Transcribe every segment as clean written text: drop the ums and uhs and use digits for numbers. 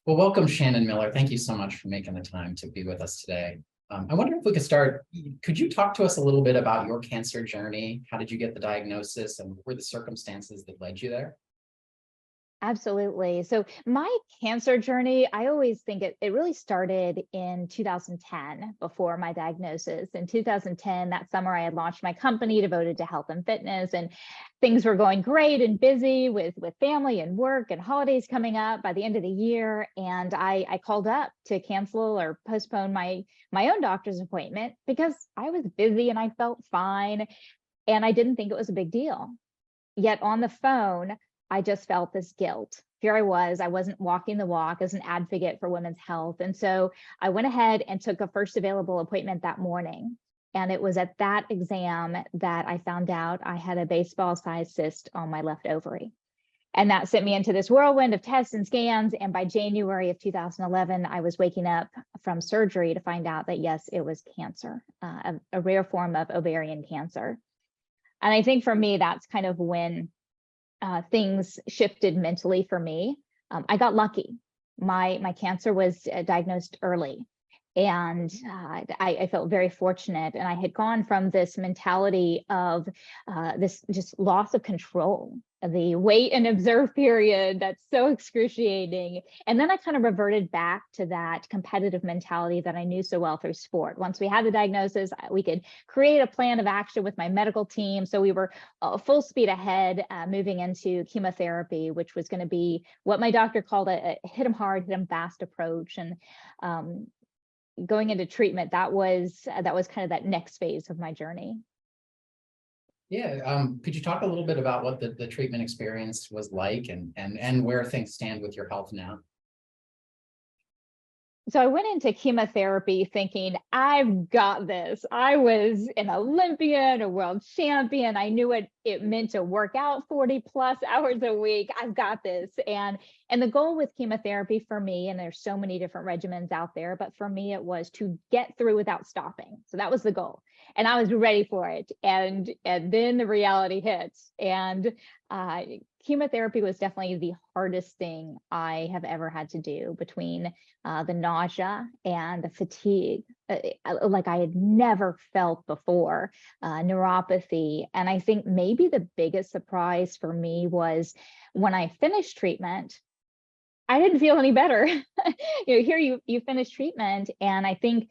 Well, welcome, Shannon Miller. Thank you so much for making the time to be with us today. I wonder if we could start. Could you talk to us a little bit about your cancer journey? How did you get the diagnosis, and what were the circumstances that led you there? Absolutely. So my cancer journey, I always think it really started in 2010 before my diagnosis. In 2010, that summer, I had launched my company devoted to health and fitness, and things were going great and busy with family and work and holidays coming up by the end of the year. And I called up to cancel or postpone my own doctor's appointment because I was busy and I felt fine. And I didn't think it was a big deal. Yet on the phone, I just felt this guilt. Here I wasn't walking the walk as an advocate for women's health. And so I went ahead and took a first available appointment that morning. And it was at that exam that I found out I had a baseball-sized cyst on my left ovary. And that sent me into this whirlwind of tests and scans. And by January of 2011, I was waking up from surgery to find out that, yes, it was cancer, a rare form of ovarian cancer. And I think for me, that's kind of when things shifted mentally for me. I got lucky. My cancer was diagnosed early, and I felt very fortunate. And I had gone from this mentality of this just loss of control, the wait and observe period that's so excruciating. And then I kind of reverted back to that competitive mentality that I knew so well through sport. Once we had the diagnosis, we could create a plan of action with my medical team. So we were full speed ahead, moving into chemotherapy, which was going to be what my doctor called a hit 'em hard, hit 'em fast approach. And going into treatment, that was kind of that next phase of my journey. Yeah, could you talk a little bit about what the treatment experience was like, and where things stand with your health now? So I went into chemotherapy thinking, I've got this. I was an Olympian, a world champion. I knew what it meant to work out 40 plus hours a week. I've got this. And the goal with chemotherapy for me, and there's so many different regimens out there, but for me, it was to get through without stopping. So that was the goal. And I was ready for it. And then the reality hit. And chemotherapy was definitely the hardest thing I have ever had to do, between the nausea and the fatigue, like I had never felt before, neuropathy. And I think maybe the biggest surprise for me was when I finished treatment, I didn't feel any better. Here you finish treatment, and I think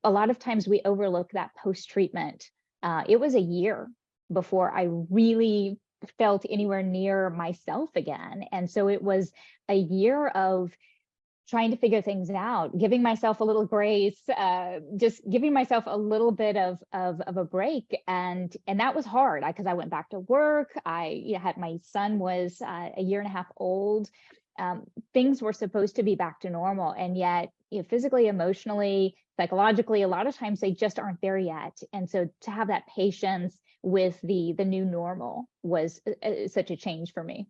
a lot of times we overlook that post-treatment. It was a year before I really felt anywhere near myself again. And so it was a year of trying to figure things out, giving myself a little grace, just giving myself a little bit of a break. And that was hard because I went back to work. I had, my son was a year and a half old. Things were supposed to be back to normal. And yet, physically, emotionally, psychologically, a lot of times they just aren't there yet. And so to have that patience with the new normal was such a change for me.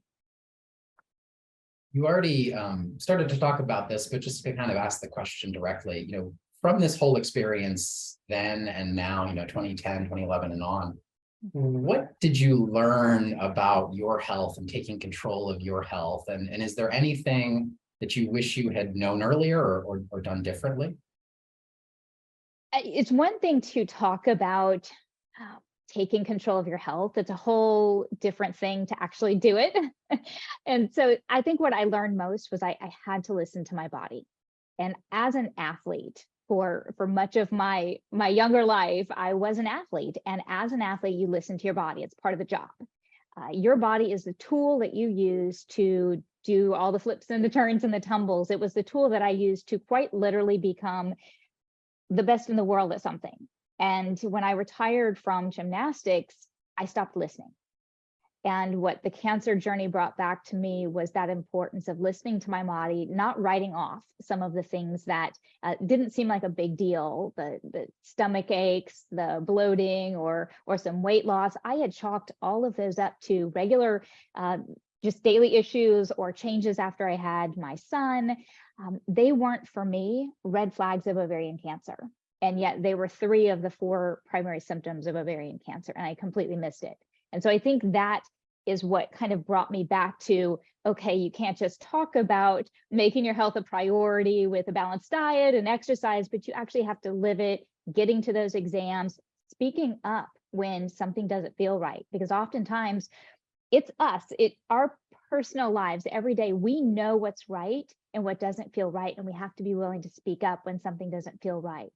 You already started to talk about this, but just to kind of ask the question directly, from this whole experience then and now, 2010, 2011 and on, what did you learn about your health and taking control of your health? And is there anything that you wish you had known earlier or done differently? It's one thing to talk about taking control of your health. It's a whole different thing to actually do it. And so I think what I learned most was I had to listen to my body. And as an athlete, for much of my younger life, I was an athlete. And as an athlete, you listen to your body. It's part of the job. Your body is the tool that you use to do all the flips and the turns and the tumbles. It was the tool that I used to quite literally become the best in the world at something. And when I retired from gymnastics, I stopped listening. And what the cancer journey brought back to me was that importance of listening to my body, not writing off some of the things that didn't seem like a big deal, the stomach aches, the bloating, or some weight loss. I had chalked all of those up to regular, just daily issues or changes after I had my son. They weren't, for me, red flags of ovarian cancer. And yet they were 3 of the 4 primary symptoms of ovarian cancer, and I completely missed it. And so I think that is what kind of brought me back to, okay, you can't just talk about making your health a priority with a balanced diet and exercise, but you actually have to live it, getting to those exams, speaking up when something doesn't feel right. Because oftentimes it's us, our personal lives every day. We know what's right and what doesn't feel right. And we have to be willing to speak up when something doesn't feel right.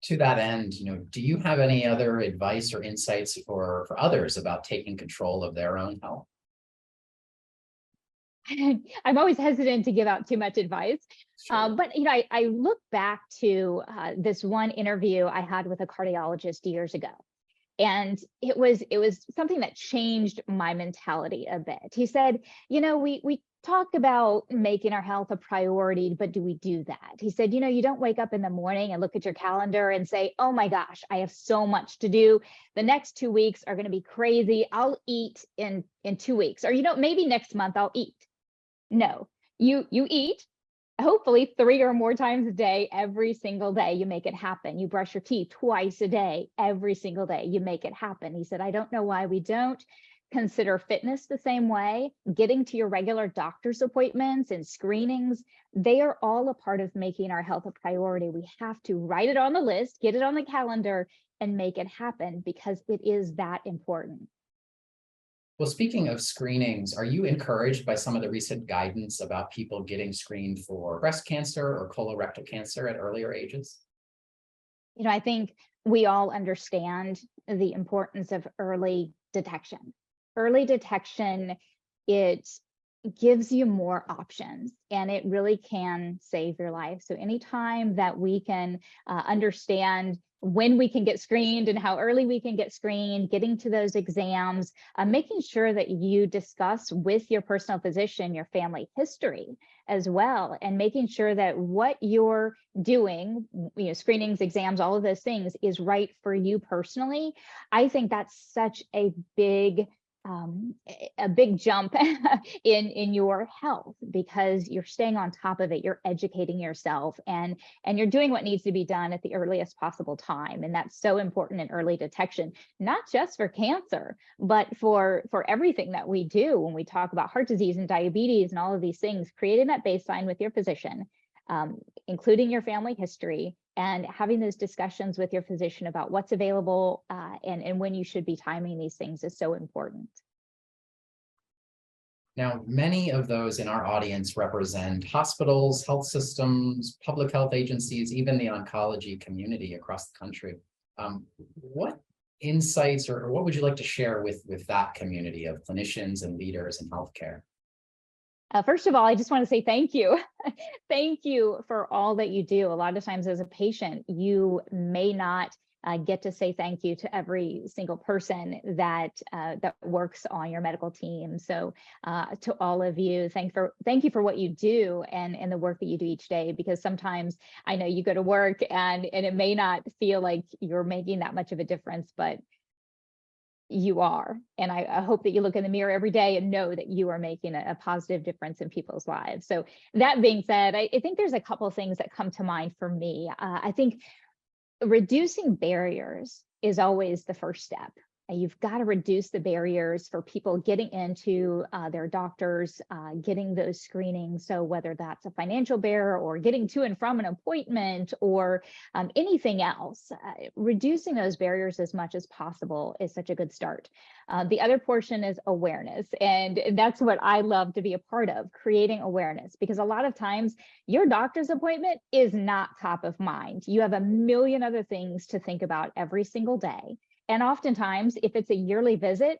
To that end, do you have any other advice or insights for others about taking control of their own health? I'm always hesitant to give out too much advice. Sure. But I look back to this one interview I had with a cardiologist years ago. And it was something that changed my mentality a bit. He said, we talk about making our health a priority, but do we do that? He said, you don't wake up in the morning and look at your calendar and say, oh my gosh, I have so much to do. The next 2 weeks are going to be crazy. I'll eat in 2 weeks, or maybe next month I'll eat. No, you eat. Hopefully 3 or more times a day, every single day, you make it happen. You brush your teeth twice a day, every single day, you make it happen. He said, I don't know why we don't consider fitness the same way. Getting to your regular doctor's appointments and screenings, they are all a part of making our health a priority. We have to write it on the list, get it on the calendar, and make it happen because it is that important. Well, speaking of screenings, are you encouraged by some of the recent guidance about people getting screened for breast cancer or colorectal cancer at earlier ages? I think we all understand the importance of early detection. Early detection, it gives you more options and it really can save your life. So anytime that we can understand when we can get screened and how early we can get screened, getting to those exams, making sure that you discuss with your personal physician your family history as well, and making sure that what you're doing, screenings, exams, all of those things is right for you personally. I think that's such a big jump in your health because you're staying on top of it, you're educating yourself, and you're doing what needs to be done at the earliest possible time. And that's so important in early detection, not just for cancer, but for everything that we do when we talk about heart disease and diabetes and all of these things. Creating that baseline with your physician, including your family history, and having those discussions with your physician about what's available and when you should be timing these things is so important. Now, many of those in our audience represent hospitals, health systems, public health agencies, even the oncology community across the country. What insights or what would you like to share with that community of clinicians and leaders in healthcare? First of all, I just want to say thank you. Thank you for all that you do. A lot of times as a patient, you may not get to say thank you to every single person that works on your medical team. So to all of you, thank you for what you do and the work that you do each day, because sometimes I know you go to work and it may not feel like you're making that much of a difference, but you are. And I hope that you look in the mirror every day and know that you are making a positive difference in people's lives. So that being said, I think there's a couple of things that come to mind for me. I think reducing barriers is always the first step. You've got to reduce the barriers for people getting into their doctors, getting those screenings. So whether that's a financial barrier or getting to and from an appointment or anything else, reducing those barriers as much as possible is such a good start. The other portion is awareness. And that's what I love to be a part of, creating awareness, because a lot of times your doctor's appointment is not top of mind. You have a million other things to think about every single day. And oftentimes, if it's a yearly visit,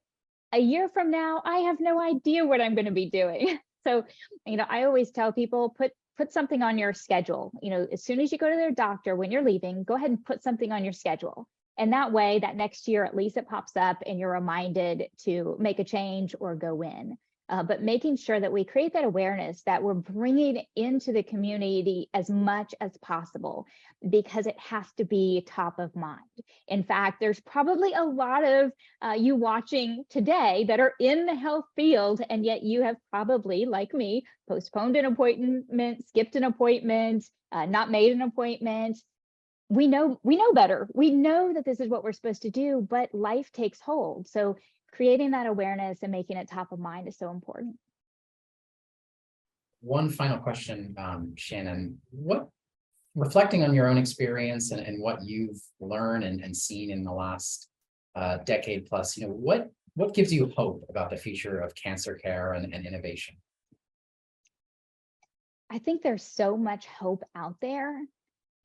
a year from now, I have no idea what I'm going to be doing. So, I always tell people, put something on your schedule. As soon as you go to their doctor, when you're leaving, go ahead and put something on your schedule. And that way, that next year, at least it pops up and you're reminded to make a change or go in. But making sure that we create that awareness, that we're bringing into the community as much as possible, because it has to be top of mind. In fact, there's probably a lot of you watching today that are in the health field, and yet you have probably, like me, postponed an appointment, skipped an appointment, not made an appointment. We know better. We know that this is what we're supposed to do, but life takes hold. So creating that awareness and making it top of mind is so important. One final question, Shannon, reflecting on your own experience and what you've learned and seen in the last decade plus, what gives you hope about the future of cancer care and innovation? I think there's so much hope out there.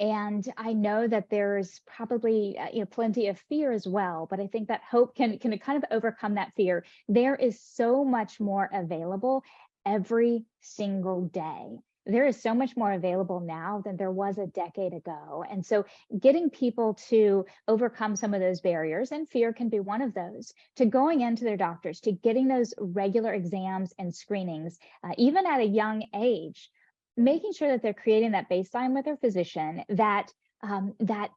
And I know that there's probably plenty of fear as well, but I think that hope can kind of overcome that fear. There is so much more available every single day. There is so much more available now than there was a decade ago. And so getting people to overcome some of those barriers, and fear can be one of those, to going into their doctors, to getting those regular exams and screenings, even at a young age, making sure that they're creating that baseline with their physician, that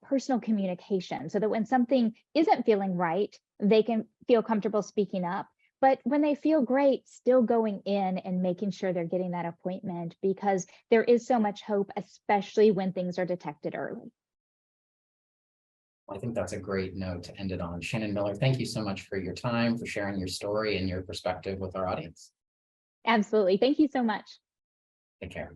personal communication, so that when something isn't feeling right, they can feel comfortable speaking up. But when they feel great, still going in and making sure they're getting that appointment, because there is so much hope, especially when things are detected early. I think that's a great note to end it on. Shannon Miller, thank you so much for your time, for sharing your story and your perspective with our audience. Absolutely. Thank you so much. Take care.